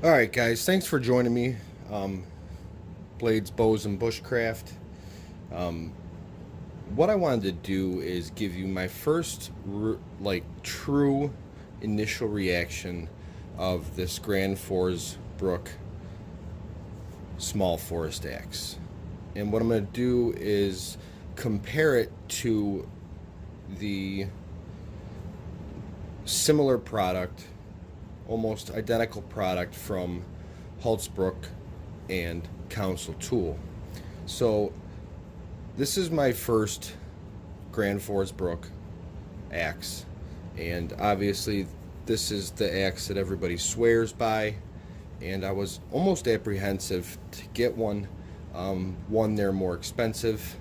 Alright guys, thanks for joining me. Blades, Bows, and Bushcraft. Um, what I wanted to do is give you my first true initial reaction of this Gransfors Bruk small forest axe. And what I'm going to do is compare it to the similar product, almost identical product from Hults Bruk and Council Tool. So this is my first Gransfors Bruk axe, and obviously this is the axe that everybody swears by, and I was almost apprehensive to get one. One, they're more expensive,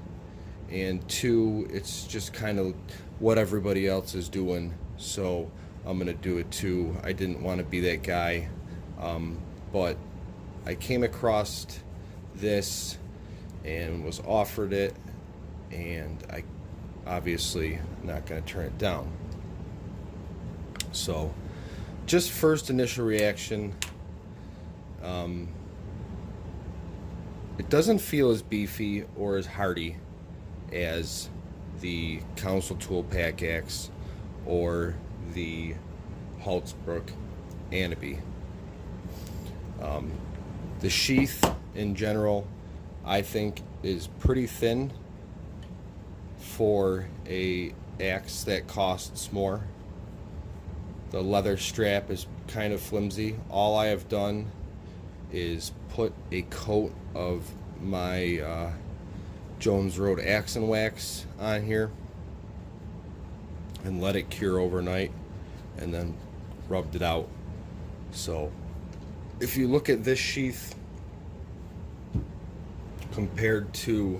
and two, it's just kind of what everybody else is doing, so I'm gonna do it too. I didn't want to be that guy, but I came across this and was offered it, and I obviously not going to turn it down. So just first initial reaction, it doesn't feel as beefy or as hardy as the Council Tool Pack Axe or the Hults Bruk Aneby. The sheath in general, I think, is pretty thin for a axe that costs more. The leather strap is kind of flimsy. All I have done is put a coat of my Rd Axe N Waxe on here and let it cure overnight, and then rubbed it out. So if you look at this sheath compared to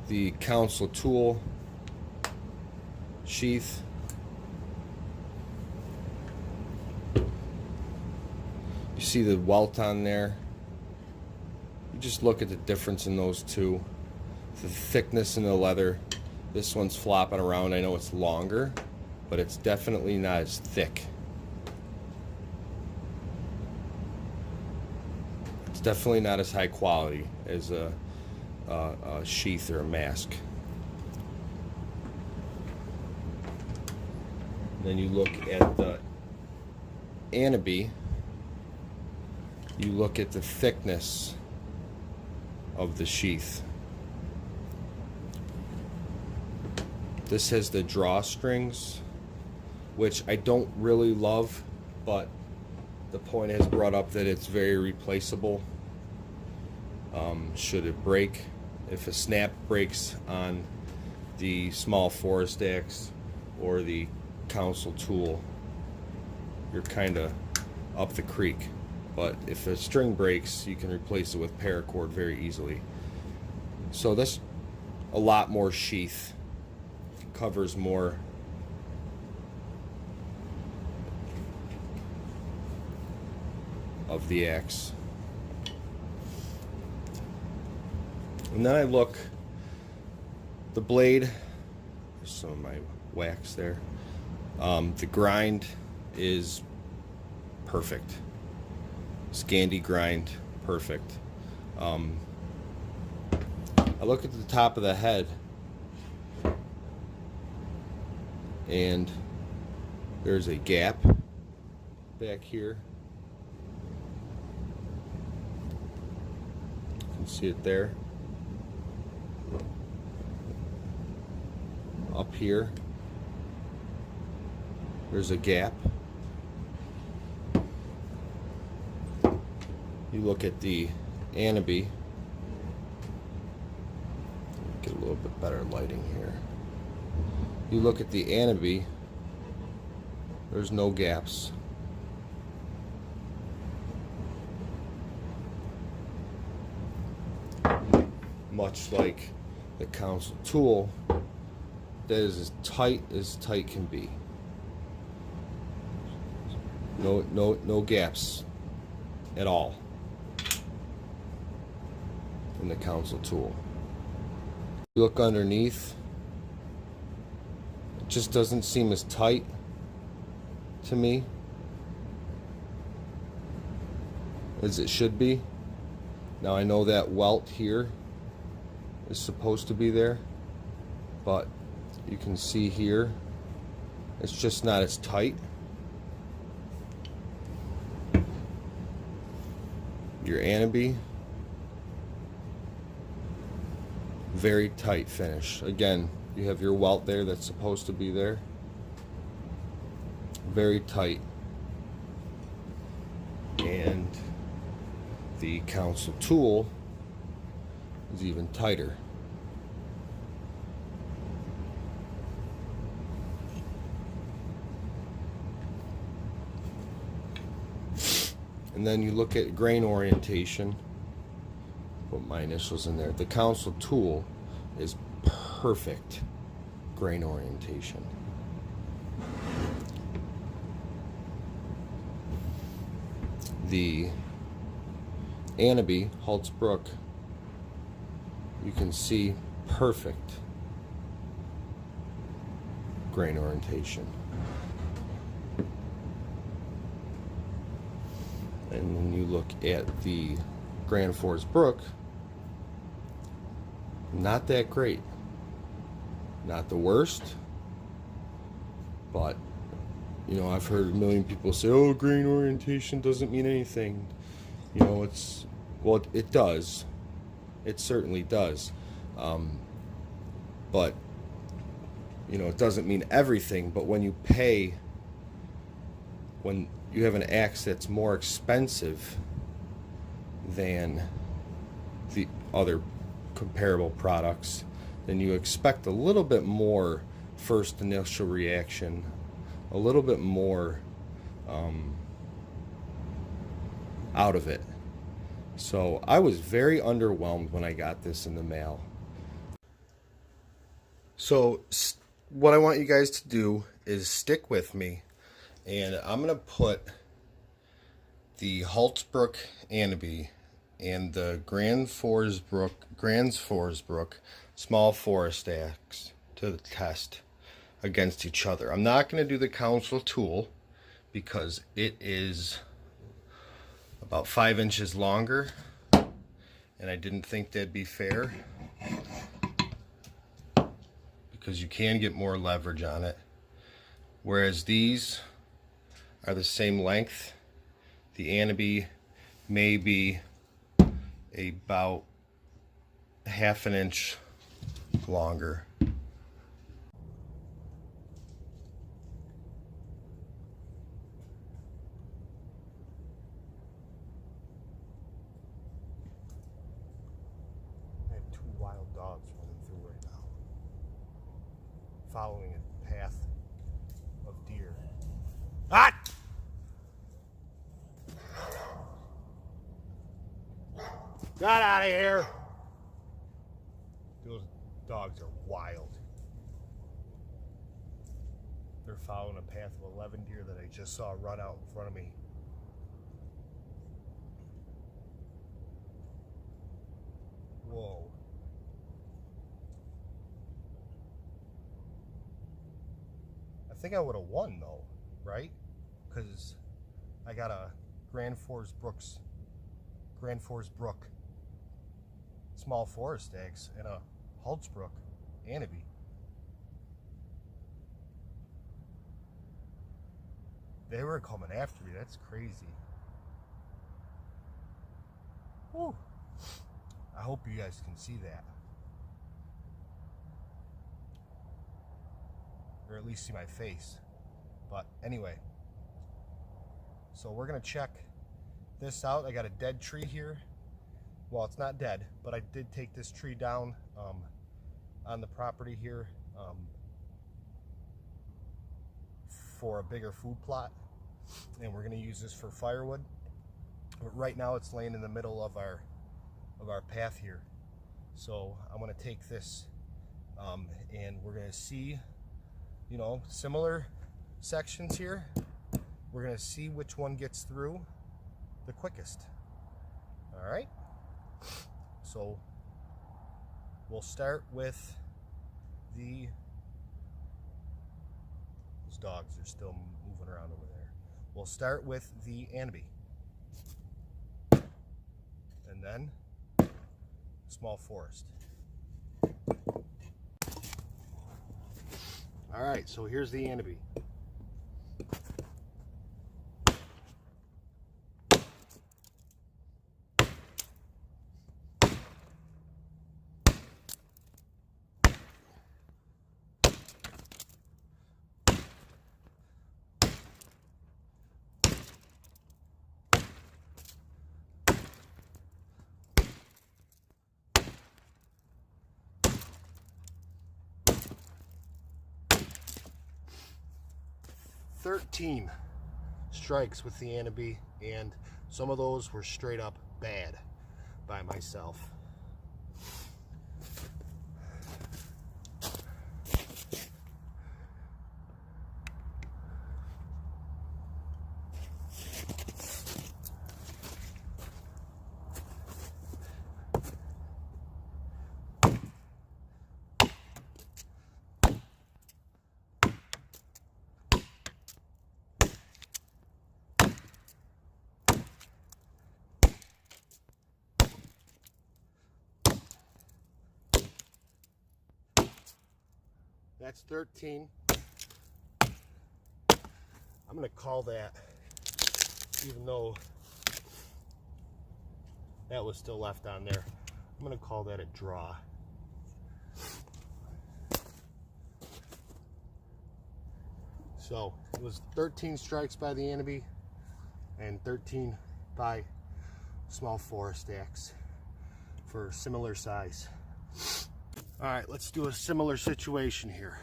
the Council Tool sheath, you see the welt on there. You just look at the difference in those two. The thickness in the leather. This one's flopping around. I know it's longer, but it's definitely not as thick. It's definitely not as high quality as a sheath or a mask. Then you look at the Aneby. You look at the thickness of the sheath. This has the drawstrings, which I don't really love, but the point has brought up that it's very replaceable. Should it break, if a snap breaks on the small forest axe or the Council Tool, you're kind of up the creek. But if a string breaks, you can replace it with paracord very easily. So this a lot more sheath, covers more of the axe. And then I look, the blade, there's some of my wax there. The grind is perfect. Scandi grind, perfect. I look at the top of the head, and there's a gap back here. You can see it there. Up here, there's a gap. You look at the Aneby, get a little bit better lighting here. You look at the Aneby, there's no gaps. Much like the Council Tool, that is as tight can be. No gaps at all in the Council Tool. You look underneath, it just doesn't seem as tight to me. as it should be. Now I know that welt here is supposed to be there, but you can see here it's just not as tight. Your Aneby, very tight finish. Again, you have your welt there that's supposed to be there. Very tight. And the council tool is even tighter. And then you look at grain orientation. Put my initials in there. The council tool is perfect grain orientation. The Aneby Hults Bruk, you can see perfect grain orientation. And when you look at the Gransfors Bruk, not that great. Not the worst, but you know, I've heard a million people say, oh, grain orientation doesn't mean anything. You know, it's, well, it does. It certainly does. But, you know, it doesn't mean everything. But when you pay, when you have an axe that's more expensive than the other comparable products, then you expect a little bit more first initial reaction, a little bit more out of it. So I was very underwhelmed when I got this in the mail. So what I want you guys to do is stick with me, and I'm going to put the Hults Bruk Aneby and the Gransfors Bruk small forest axe to the test against each other. I'm not going to do the council tool because it is about 5 inches longer, and I didn't think that'd be fair because you can get more leverage on it, whereas these are the same length. The Aneby may be about 1/2 inch longer. I have 2 wild dogs running through right now, following a path of deer. Ah! Get out of here! Those dogs are wild. They're following a path of 11 deer that I just saw run out in front of me. Whoa. I think I would have won though, right? Because I got a Gransfors Bruk small forest axe and a Hults Bruk Aneby. They were coming after me. That's crazy. Whew. I hope you guys can see that, or at least see my face. But anyway, so we're gonna check this out. I got a dead tree here. Well, it's not dead, but I did take this tree down on the property here for a bigger food plot, and we're going to use this for firewood. But right now it's laying in the middle of our path here. So I'm going to take this and we're going to see, you know, similar sections here. We're going to see which one gets through the quickest. All right, so we'll start with those dogs are still moving around over there. We'll start with the Aneby. and then small forest. All right, so here's the Aneby. "13 strikes with the Aneby, and some of those were straight up bad by myself. That's 13. I'm going to call that, even though that was still left on there, I'm going to call that a draw. So it was 13 strikes by the Aneby and 13 by small forest axe for similar size. All right, let's do a similar situation here.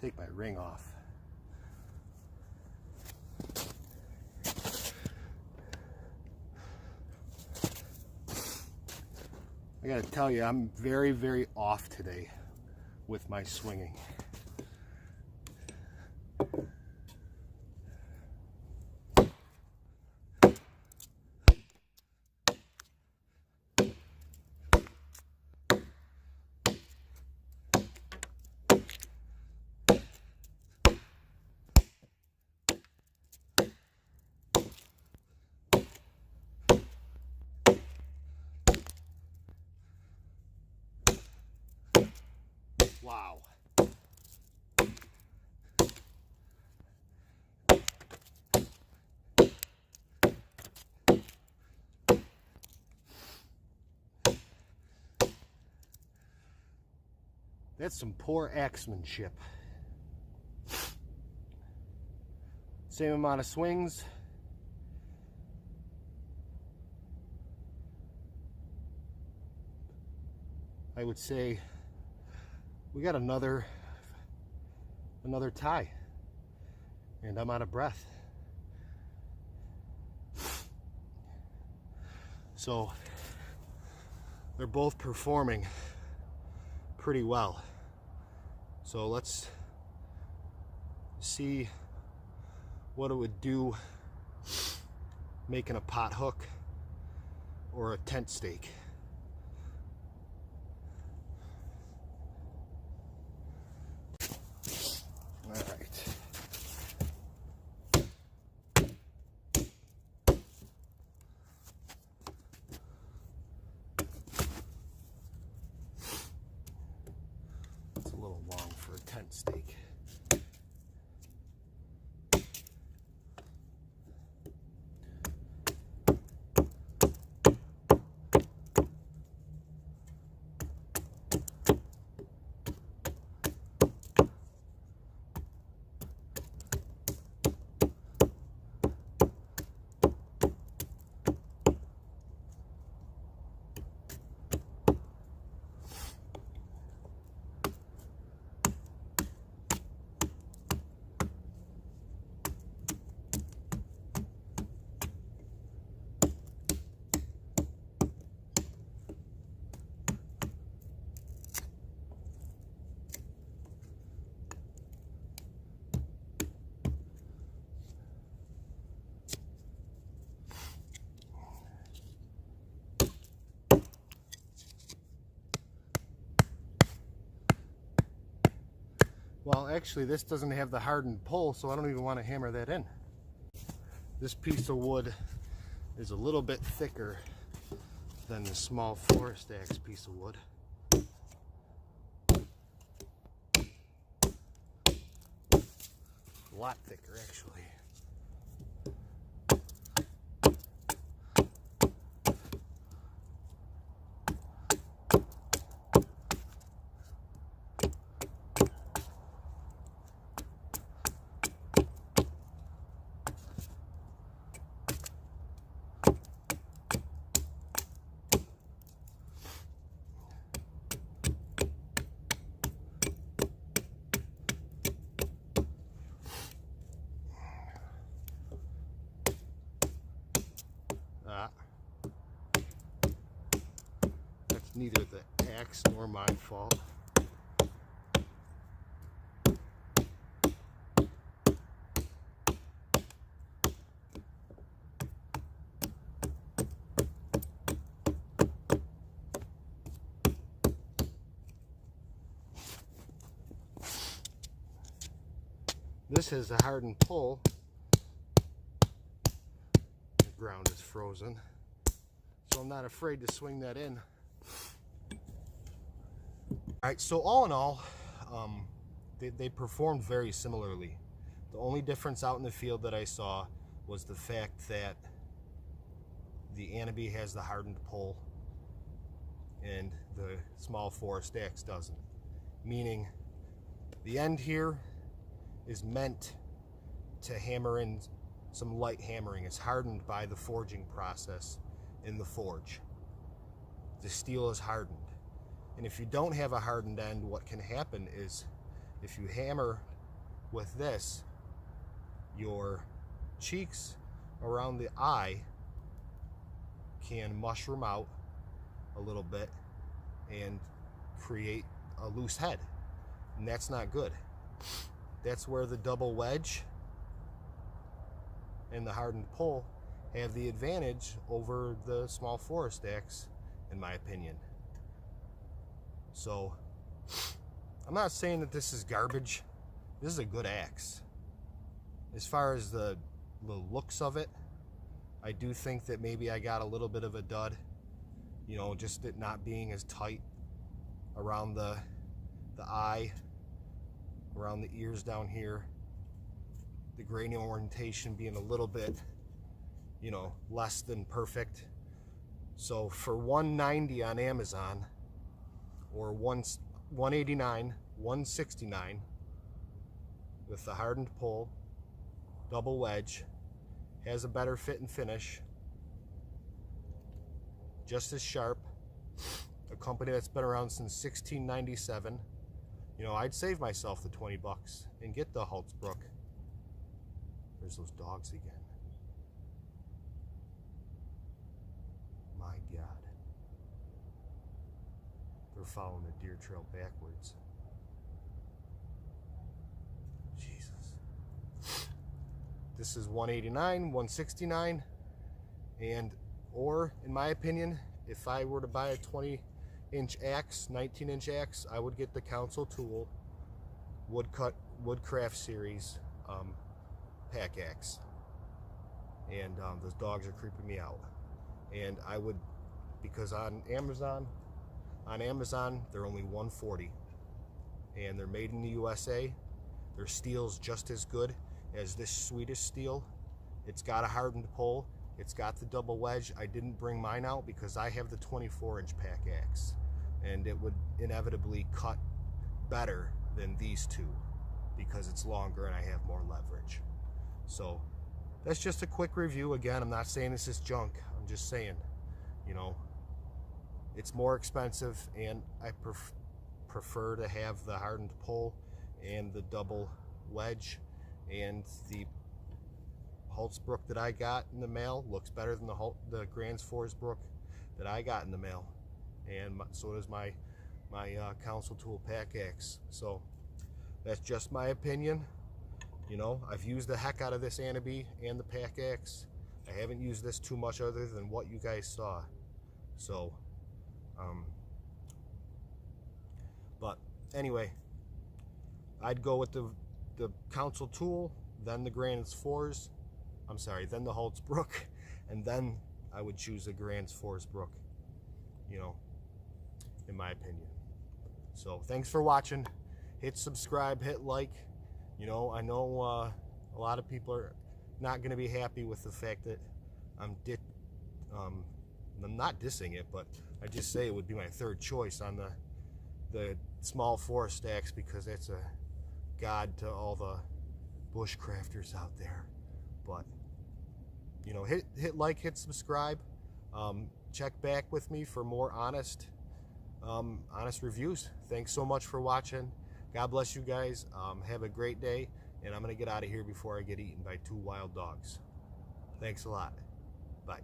Take my ring off. I gotta tell you, I'm very, very off today with my swinging. Wow. That's some poor axemanship. Same amount of swings. I would say we got another tie, and I'm out of breath. So they're both performing pretty well. So let's see what it would do making a pot hook or a tent stake. All right. It's a little long for a tent stake. Well, actually, this doesn't have the hardened pole, so I don't even want to hammer that in. This piece of wood is a little bit thicker than the small forest axe piece of wood. A lot thicker, actually. That's neither the axe nor my fault. This has a hardened pole. The ground is frozen, so I'm not afraid to swing that in. Alright, so all in all, they performed very similarly. The only difference out in the field that I saw was the fact that the Aneby has the hardened pole and the small forest axe doesn't. Meaning, the end here is meant to hammer in some light hammering. It's hardened by the forging process in the forge. The steel is hardened. And if you don't have a hardened end, what can happen is if you hammer with this, your cheeks around the eye can mushroom out a little bit and create a loose head. And that's not good. That's where the double wedge and the hardened pole have the advantage over the small forest axe, in my opinion. So, I'm not saying that this is garbage. This is a good axe. As far as the looks of it, I do think that maybe I got a little bit of a dud. You know, just it not being as tight around the eye, around the ears down here. The grain orientation being a little bit, you know, less than perfect. So for $190 on Amazon, or $189, $169 with the hardened pole, double wedge, has a better fit and finish, just as sharp, a company that's been around since 1697. You know, I'd save myself the 20 bucks and get the Hults Bruk. There's those dogs again. My God. They're following the deer trail backwards. Jesus. This is $189, $169, and or in my opinion, if I were to buy a 20-inch axe, 19-inch axe, I would get the Council Tool Woodcraft Series pack axe. And those dogs are creeping me out. And I would, because on Amazon they're only $140, and they're made in the USA. Their steel's just as good as this Swedish steel. It's got a hardened pole, it's got the double wedge. I didn't bring mine out because I have the 24-inch pack axe, and it would inevitably cut better than these two because it's longer and I have more leverage. So that's just a quick review. Again, I'm not saying this is junk. I'm just saying, you know, it's more expensive, and I prefer to have the hardened pole and the double wedge. And the Hults Bruk that I got in the mail looks better than the Gransfors Bruk that I got in the mail, and so does my Council Tool pack axe. So that's just my opinion. You know, I've used the heck out of this Aneby and the pack axe. I haven't used this too much other than what you guys saw. So but anyway, I'd go with the Council tool, then the Gransfors, then the Hults Bruk, and then I would choose the Gransfors Bruk, you know, in my opinion. So thanks for watching. Hit subscribe, hit like. You know, I know a lot of people are not going to be happy with the fact that I'm not dissing it, but I just say it would be my third choice on the small forest axe, because that's a god to all the bushcrafters out there. But you know, hit like, hit subscribe. Check back with me for more honest reviews. Thanks so much for watching. God bless you guys. Have a great day, and I'm gonna get out of here before I get eaten by 2 wild dogs. Thanks a lot. Bye.